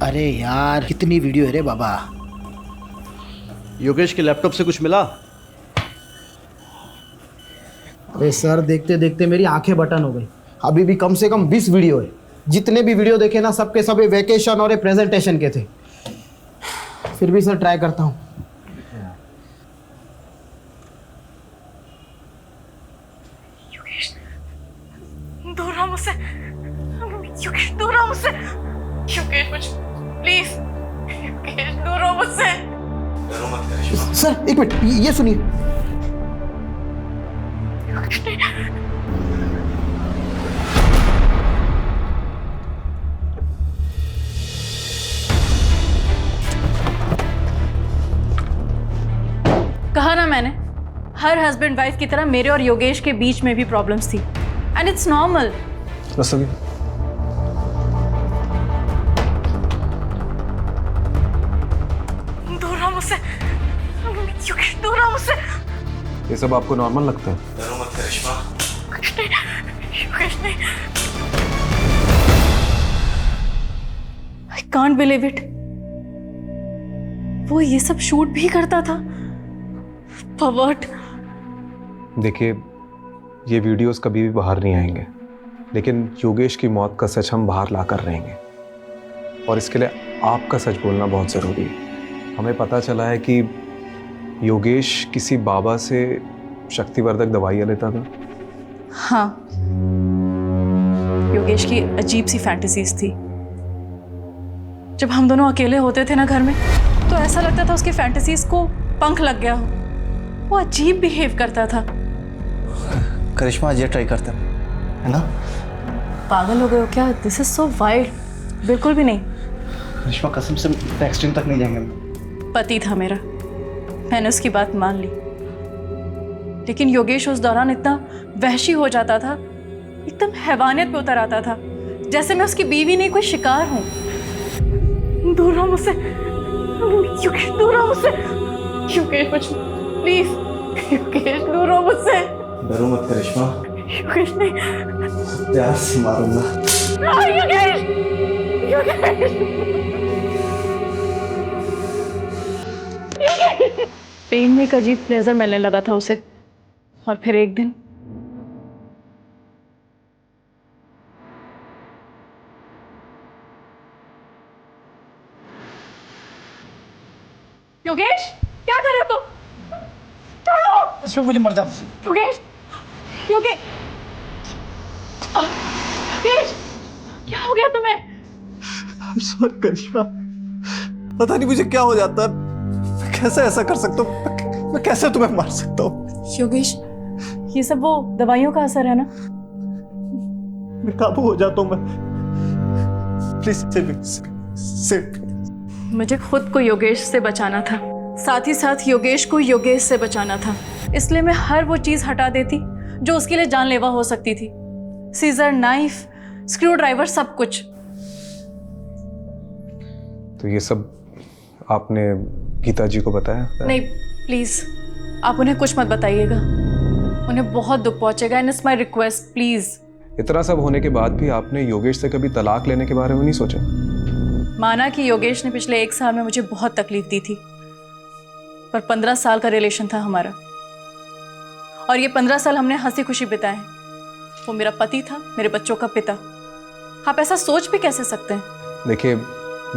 [SPEAKER 3] अरे यार, कितनी वीडियो है रे बाबा।
[SPEAKER 7] योगेश के लैपटॉप से कुछ मिला?
[SPEAKER 3] अरे सर, देखते देखते मेरी आंखें बटन हो गई। अभी भी कम से कम 20 वीडियो है। जितने भी वीडियो देखे ना, सबके सब वेकेशन और प्रेजेंटेशन के थे। फिर भी सर ट्राई करता हूँ।
[SPEAKER 15] दूर रहो मुझसे, योगेश दूर रहो मुझसे। योगेश मुझ प्लीज, योगेश दूर रहो मुझसे।
[SPEAKER 3] सर, एक मिनट, ये सुनिए।
[SPEAKER 1] कहा ना मैंने, हर हस्बैंड वाइफ की तरह मेरे और योगेश के बीच में भी प्रॉब्लम्स थी, एंड इट्स नॉर्मल।
[SPEAKER 15] दूर रहो मुझसे, योगेश दूर रहो मुझसे।
[SPEAKER 6] ये सब आपको नॉर्मल लगता है?
[SPEAKER 12] डरो मत करिश्मा।
[SPEAKER 15] योगेश नहीं।
[SPEAKER 1] I can't believe it. वो ये सब शूट भी करता था। परवर्ट।
[SPEAKER 6] देखिए, ये वीडियोस कभी भी बाहर नहीं आएंगे, लेकिन योगेश की मौत का सच हम बाहर ला कर रहेंगे, और इसके लिए आपका सच बोलना बहुत ज़रूरी है। हमें पता चला है कि योगेश किसी बाबा से शक्तिवर्धक दवाइयाँ लेता था?
[SPEAKER 1] हाँ, योगेश की अजीब सी फैंटेसीज थी। जब हम दोनों अकेले होते थे ना घर में, तो ऐसा लगता था उसकी फैंटेसीज को पंख लग गया हो। वो अजीब बिहेव करता था।
[SPEAKER 7] करिश्मा आज ये ट्राई करते हैं, है ना?
[SPEAKER 1] पागल हो गए हो क्या? This is so wild. बिल्कुल भी नहीं।
[SPEAKER 7] करिश्मा कसम से एक्सट्रीम तक नहीं जाएंगे।
[SPEAKER 1] पति था मेरा, मैंने उसकी बात मान ली। लेकिन योगेश उस दौरान इतना वहशी हो जाता था, एकदम हैवानियत पे उतर आता था, जैसे मैं उसकी बीवी नहीं कोई शिकार हूं। दूर रहो मुझसे योगेश, दूर रहो मुझसे। योगेश प्लीज, योगेश दूर रहो मुझसे।
[SPEAKER 7] डरो मत करिश्मा।
[SPEAKER 1] योगेश नहीं,
[SPEAKER 7] प्यार से मारूंगा।
[SPEAKER 1] योगेश, योगेश। पेन में एक अजीब प्लेजर मिलने लगा था उसे। और फिर एक दिन योगेश, क्या कर रहे हो तुम?
[SPEAKER 3] मुझे मर जा।
[SPEAKER 1] योगेश, योगेश, योगेश, क्या हो गया तुम्हें?
[SPEAKER 12] सॉरी करिश्मा, पता नहीं मुझे क्या हो जाता है। मैं कैसे ऐसा कर सकता हूँ? मैं कैसे तुम्हें मार सकता हूँ?
[SPEAKER 1] योगेश, ये सब वो दवाइयों का असर है ना?
[SPEAKER 12] मैं काबू हो जाता हूँ मैं। Please save.
[SPEAKER 1] मुझे खुद को योगेश से बचाना था, साथ ही साथ योगेश को योगेश से बचाना था। इसलिए मैं हर वो चीज़ हटा देती जो उसके लिए जानलेवा हो सकती थी। सीजर, नाइफ, स्क्रू ड्राइवर, सब कुछ।
[SPEAKER 6] तो ये सब आपने गीता जी को बताया?
[SPEAKER 1] नहीं, प्लीज आप उन्हें कुछ मत बताइएगा। उन्हें बहुत दुख पहुंचेगा। And it's my request, please.
[SPEAKER 6] इतना सब होने के बाद भी आपने योगेश से कभी तलाक लेने के बारे में नहीं सोचा?
[SPEAKER 1] माना कि योगेश ने पिछले 1 साल में मुझे बहुत तकलीफ दी थी, पर 15 साल का रिलेशन था हमारा, और ये 15 साल हमने हंसी खुशी बिताए। वो मेरा पति था, मेरे बच्चों का पिता। आप ऐसा सोच भी कैसे सकते हैं?
[SPEAKER 6] देखिए,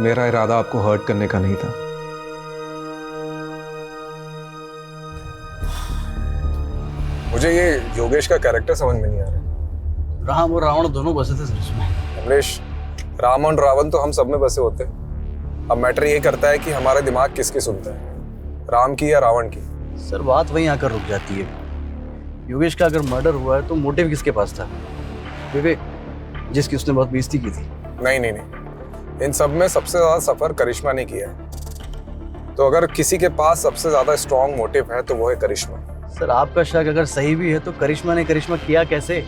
[SPEAKER 6] मेरा इरादा आपको हर्ट करने का नहीं था। मुझे ये योगेश का कैरेक्टर समझ में नहीं आ रहा।
[SPEAKER 7] राम और रावण दोनों बसे थे सर उसमें।
[SPEAKER 6] कमलेश, राम और रावण तो हम सब में बसे होते हैं। अब मैटर ये करता है कि हमारा दिमाग किसकी सुनता है, राम की या रावण की।
[SPEAKER 7] सर बात वहीं आकर रुक जाती है। योगेश का अगर मर्डर हुआ है तो मोटिव किसके पास था? विवेक, जिसकी उसने बहुत बेइज्जती की थी।
[SPEAKER 6] नहीं नहीं नहीं, इन सब में सबसे ज्यादा सफर करिश्मा ने किया है। तो अगर किसी के पास सबसे ज्यादा स्ट्रॉन्ग मोटिव है तो वो है करिश्मा।
[SPEAKER 7] सर आपका शक अगर सही भी है तो करिश्मा ने करिश्मा किया कैसे?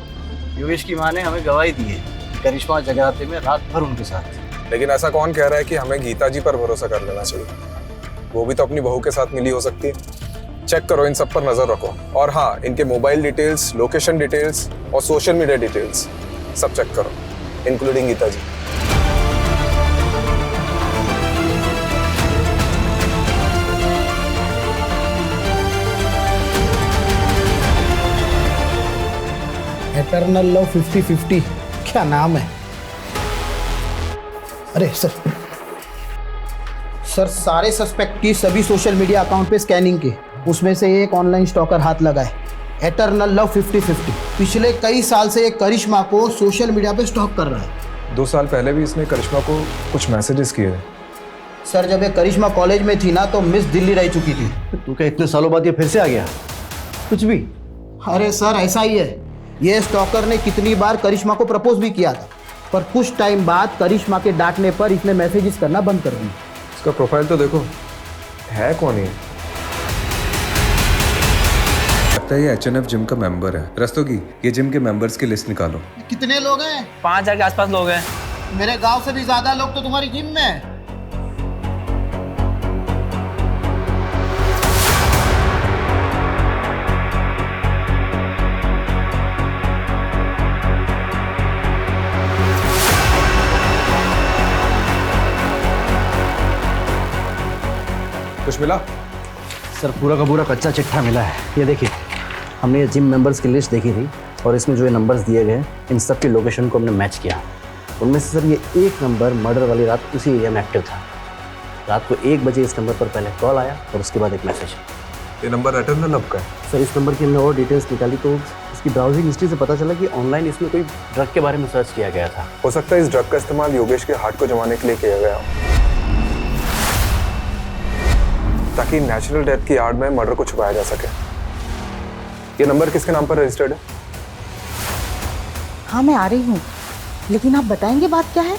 [SPEAKER 7] योगेश की माँ ने हमें गवाही दी है, करिश्मा जगराते में रात भर उनके साथ थी।
[SPEAKER 6] लेकिन ऐसा कौन कह रहा है कि हमें गीता जी पर भरोसा कर लेना चाहिए? वो भी तो अपनी बहू के साथ मिली हो सकती है। चेक करो, इन सब पर नजर रखो। और हाँ, इनके मोबाइल डिटेल्स, लोकेशन डिटेल्स और सोशल मीडिया डिटेल्स सब चेक करो, इंक्लूडिंग गीता जी।
[SPEAKER 3] एटर्नल लव 50-50 क्या नाम है? अरे सर सारे सस्पेक्ट की सभी सोशल मीडिया अकाउंट पे स्कैनिंग की, उसमें से एक ऑनलाइन स्टॉकर हाथ लगा है। एटर्नल लव 50-50 पिछले कई साल से एक करिश्मा को सोशल मीडिया पे स्टॉक कर रहा है।
[SPEAKER 6] 2 साल पहले भी इसने करिश्मा को कुछ मैसेजेस किए हैं।
[SPEAKER 3] सर जब ये करिश्मा कॉलेज में थी ना तो मिस दिल्ली रह चुकी थी।
[SPEAKER 7] तू क्या इतने सालों बाद ये फिर से आ गया?
[SPEAKER 3] कुछ भी। अरे सर ऐसा ही है, ये स्टॉकर ने कितनी बार करिश्मा को प्रपोज भी किया था, पर कुछ टाइम बाद करिश्मा के डांटने पर इसने मैसेजेस करना बंद कर दिया।
[SPEAKER 6] इसका प्रोफाइल तो देखो, है कौन है?
[SPEAKER 9] लगता है ये HNF जिम का मेंबर है। रस्तोगी, ये जिम के मेंबर्स की लिस्ट निकालो।
[SPEAKER 3] कितने लोग हैं?
[SPEAKER 12] 5000 के आसपास लोग हैं।
[SPEAKER 3] मेरे गांव से भी ज्यादा लोग तो तुम्हारी जिम में हैं।
[SPEAKER 6] कुछ मिला?
[SPEAKER 7] सर पूरा का पूरा कच्चा चिट्ठा मिला है। ये देखिए, हमने ये जिम मेंबर्स की लिस्ट देखी थी और इसमें जो ये नंबर्स दिए गए इन सब की लोकेशन को हमने मैच किया। उनमें से सर ये एक नंबर मर्डर वाली रात उसी एरिया में एक्टिव था। रात को 1 बजे इस नंबर पर पहले कॉल आया और उसके बाद एक मैसेज।
[SPEAKER 6] ये नंबर एटर्नल लव का है।
[SPEAKER 7] सर इस नंबर की हमने और डिटेल्स निकाली तो इसकी ब्राउजिंग हिस्ट्री से पता चला कि ऑनलाइन इसमें कोई ड्रग के बारे में सर्च किया गया था।
[SPEAKER 6] हो सकता है इस ड्रग का इस्तेमाल योगेश के हार्ट को जमाने के लिए किया गया हो, ताकि नेचुरल डेथ की आड़ में मर्डर को छुपाया जा सके। ये नंबर किसके नाम पर रजिस्टर्ड है?
[SPEAKER 4] हाँ मैं आ रही हूँ, लेकिन आप बताएंगे बात क्या है?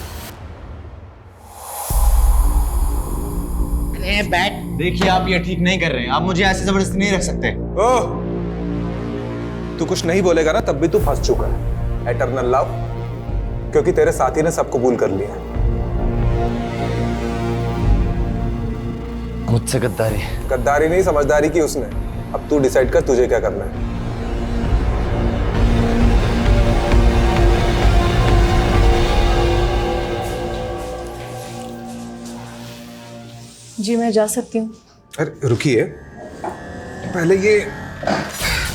[SPEAKER 11] बैट देखिए, आप ये ठीक नहीं कर रहे हैं। आप मुझे ऐसे जबरदस्ती नहीं रख सकते।
[SPEAKER 6] ओह, तू कुछ नहीं बोलेगा ना तब भी तू फंस चुका है। एटर्नल लव, क्योंकि तेरे साथी ने सब कबूल कर लिया।
[SPEAKER 2] मुझसे गद्दारी?
[SPEAKER 6] गद्दारी नहीं, समझदारी की उसने। अब तू डिसाइड कर तुझे क्या करना है।
[SPEAKER 1] जी मैं जा सकती हूँ।
[SPEAKER 6] अरे रुकिए, पहले ये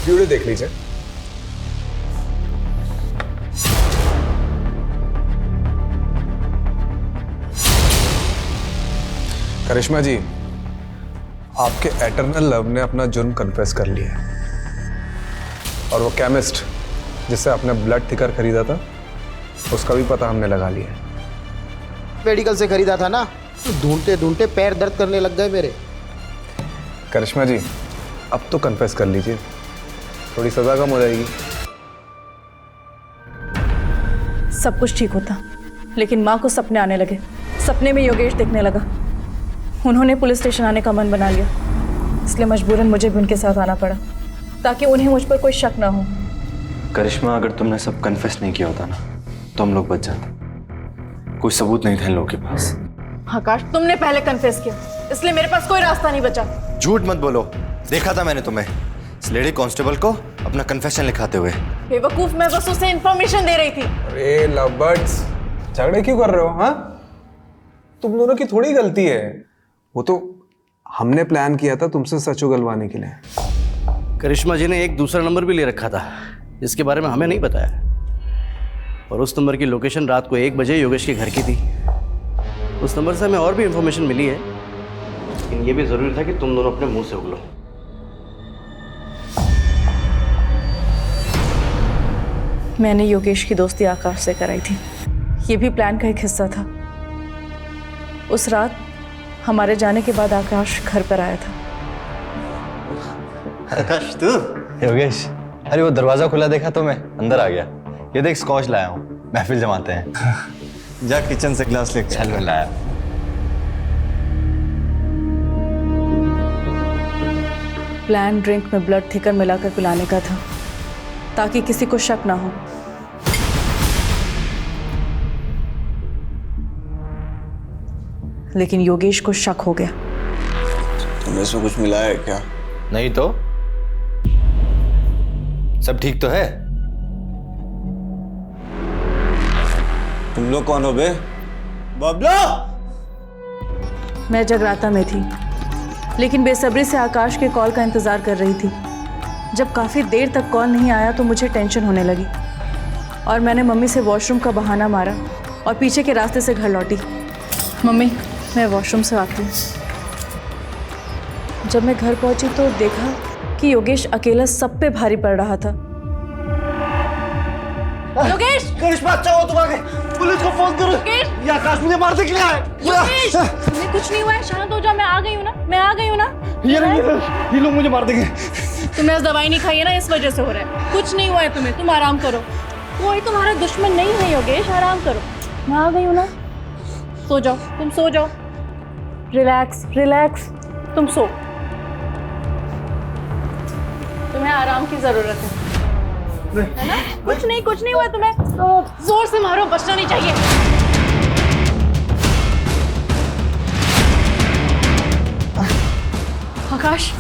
[SPEAKER 6] वीडियो देख लीजिए। करिश्मा जी, आपके एटर्नल लव ने अपना जुर्म कन्फेस कर लिया और वो केमिस्ट जिससे आपने ब्लड थिकर खरीदा था उसका भी पता हमने लगा लिया।
[SPEAKER 3] मेडिकल से खरीदा था ना, तो ढूंढते ढूंढते पैर दर्द करने लग गए मेरे।
[SPEAKER 6] करिश्मा जी, अब तो कन्फेस कर लीजिए, थोड़ी सजा कम हो जाएगी।
[SPEAKER 1] सब कुछ ठीक होता, लेकिन माँ को सपने आने लगे। सपने में योगेश दिखने लगा। उन्होंने पुलिस स्टेशन आने का मन बना लिया, इसलिए मजबूरन मुझे भी उनके साथ आना पड़ा, ताकि उन्हें मुझ पर कोई शक ना हो।
[SPEAKER 2] करिश्मा, अगर तुमने सब कन्फेस नहीं किया होता ना तो हम लोग बच जाते। कोई सबूत नहीं था इन लोगों के पास।
[SPEAKER 1] आकाश, तुमने पहले कन्फेस किया, इसलिए मेरे पास कोई रास्ता नहीं बचा।
[SPEAKER 12] झूठ मत बोलो, देखा था मैंने तुम्हें इस लेडी कांस्टेबल को अपना कन्फेशन लिखाते हुए।
[SPEAKER 1] बेवकूफ, मैं बस उसे इंफॉर्मेशन दे रही थी।
[SPEAKER 6] अरे लवबर्ड्स, झगड़े क्यों कर रहे हो? हाँ, तुम दोनों की थोड़ी गलती है। वो तो हमने प्लान किया था तुमसे सच उगलवाने के लिए।
[SPEAKER 7] करिश्मा जी ने एक दूसरा नंबर भी ले रखा था जिसके बारे में हमें नहीं बताया, और उस नंबर की लोकेशन रात को 1 बजे योगेश के घर की थी। उस नंबर से हमें और भी इंफॉर्मेशन मिली है, लेकिन ये भी जरूरी था कि तुम दोनों अपने मुंह से उगलो।
[SPEAKER 1] मैंने योगेश की दोस्ती आकाश से कराई थी, ये भी प्लान का एक हिस्सा था। उस रात हमारे जाने के बाद आकाश घर पर आया था।
[SPEAKER 12] आकाश तू? योगेश, अरे वो दरवाजा खुला देखा तो मैं अंदर आ गया। ये देख स्कॉच लाया हूँ, महफिल जमाते हैं। जा किचन से ग्लास लेके चल। लाया।
[SPEAKER 1] प्लान ड्रिंक में ब्लड थिकर मिलाकर पिलाने का था, ताकि किसी को शक ना हो। लेकिन योगेश को शक हो गया।
[SPEAKER 12] तुमने इसमें कुछ मिलाया है क्या? नहीं तो सब ठीक तो है। तुम लोग कौन हो बे? बबलो!
[SPEAKER 1] मैं जगराता में थी, लेकिन बेसब्री से आकाश के कॉल का इंतजार कर रही थी। जब काफ़ी देर तक कॉल नहीं आया तो मुझे टेंशन होने लगी, और मैंने मम्मी से वॉशरूम का बहाना मारा और पीछे के रास्ते से घर लौटी। मम्मी, मैं वॉशरूम से आती हूँ। जब मैं घर पहुंची तो देखा कि योगेश अकेला सब पे भारी पड़ रहा था। योगेश!
[SPEAKER 12] करिश्मा, अच्छा हो तुम आ गए। पुलिस को फोन करो।
[SPEAKER 1] योगेश!
[SPEAKER 12] ये आकाश मुझे मारने के लिए आया है।
[SPEAKER 1] योगेश! तुम्हें कुछ नहीं हुआ है, शांत हो जाओ। मैं आ गई हूँ ना, मैं आ गई हूँ ना।
[SPEAKER 12] ये लोग मुझे मार देंगे।
[SPEAKER 1] तुमने दवाई नहीं खाई है ना, इस वजह से हो रहा है। कुछ नहीं हुआ है तुम्हें, तुम आराम करो। कोई तुम्हारा दुश्मन नहीं है योगेश, आराम करो। मैं आ गई हूँ ना, सो जाओ, तुम सो जाओ। रिलैक्स रिलैक्स, तुम सो। तुम्हें आराम की जरूरत है ना? कुछ नहीं हुआ तुम्हें। जोर से मारो, बचना नहीं चाहिए। आकाश,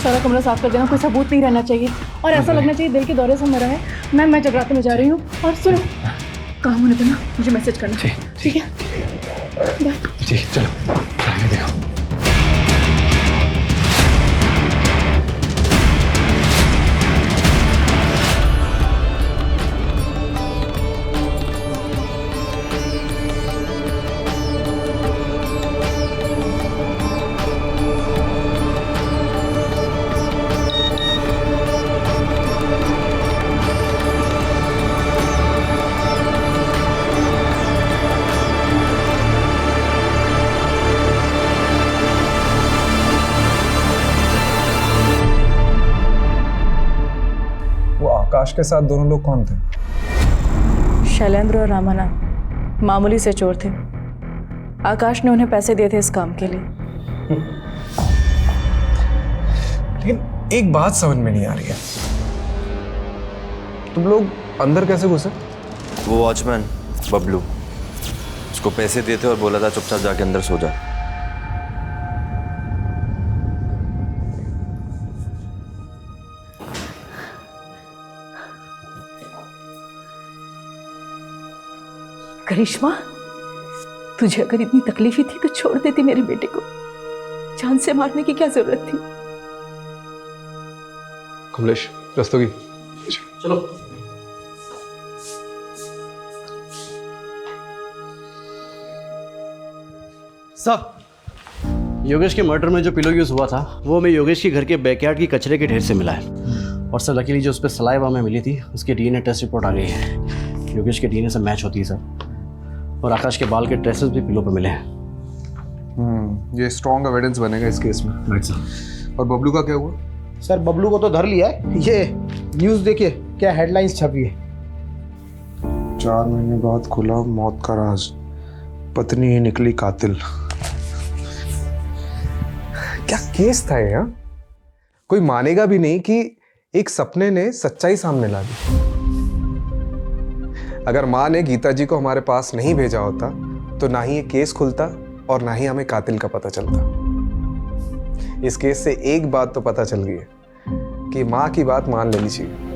[SPEAKER 1] सारा कमरा साफ कर देना, कोई सबूत नहीं रहना चाहिए, और ऐसा लगना चाहिए दिल के दौरे से मरा है। मैं जगराते में जा रही हूँ, और सुनो, काम होने पर ना मुझे मैसेज करना। ठीक है? बाय।
[SPEAKER 6] ठीक, चलो देखो। आकाश के साथ दोनों लोग कौन थे?
[SPEAKER 1] शैलेंद्र और रामानाथ मामूली से चोर थे। आकाश ने उन्हें पैसे दिए थे इस काम के लिए।
[SPEAKER 6] लेकिन एक बात समझ में नहीं आ रही है, तुम लोग अंदर कैसे घुसे?
[SPEAKER 2] वो वॉचमैन बबलू, उसको पैसे दिए थे और बोला था चुपचाप जाके अंदर सो जा।
[SPEAKER 4] करिश्मा, तुझे अगर इतनी तकलीफ ही थी तो छोड़ देती मेरे बेटे को। जान से मारने की क्या जरूरत थी?
[SPEAKER 6] कमलेश, रस्तोगी,
[SPEAKER 7] चलो। सर, योगेश के मर्डर में जो पिलो यूज हुआ था वो हमें योगेश के घर के बैकयार्ड की कचरे के ढेर से मिला है। और सर लकीली जो उस पर सलाइवा में मिली थी उसकी डीएनए टेस्ट रिपोर्ट आ गई है। योगेश के डीएनए से मैच होती है सर। और आकाश के बाल के ट्रेसेस भी पिलो पर मिले हैं।
[SPEAKER 6] ये स्ट्रॉन्ग एविडेंस बनेगा इस केस में।
[SPEAKER 7] Right sir.
[SPEAKER 6] और बबलू का क्या हुआ?
[SPEAKER 3] सर बबलू को तो धर लिया है। ये न्यूज़ देखिए क्या हेडलाइंस छपी है।
[SPEAKER 6] 4 महीने बाद खुला मौत का राज, पत्नी ही निकली कातिल। क्या केस था ये? कोई मानेगा भी नहीं कि एक सपने ने सच्चाई सामने ला दी। अगर माँ ने गीता जी को हमारे पास नहीं भेजा होता तो ना ही ये केस खुलता और ना ही हमें कातिल का पता चलता। इस केस से एक बात तो पता चल गई है कि माँ की बात मान लेनी चाहिए।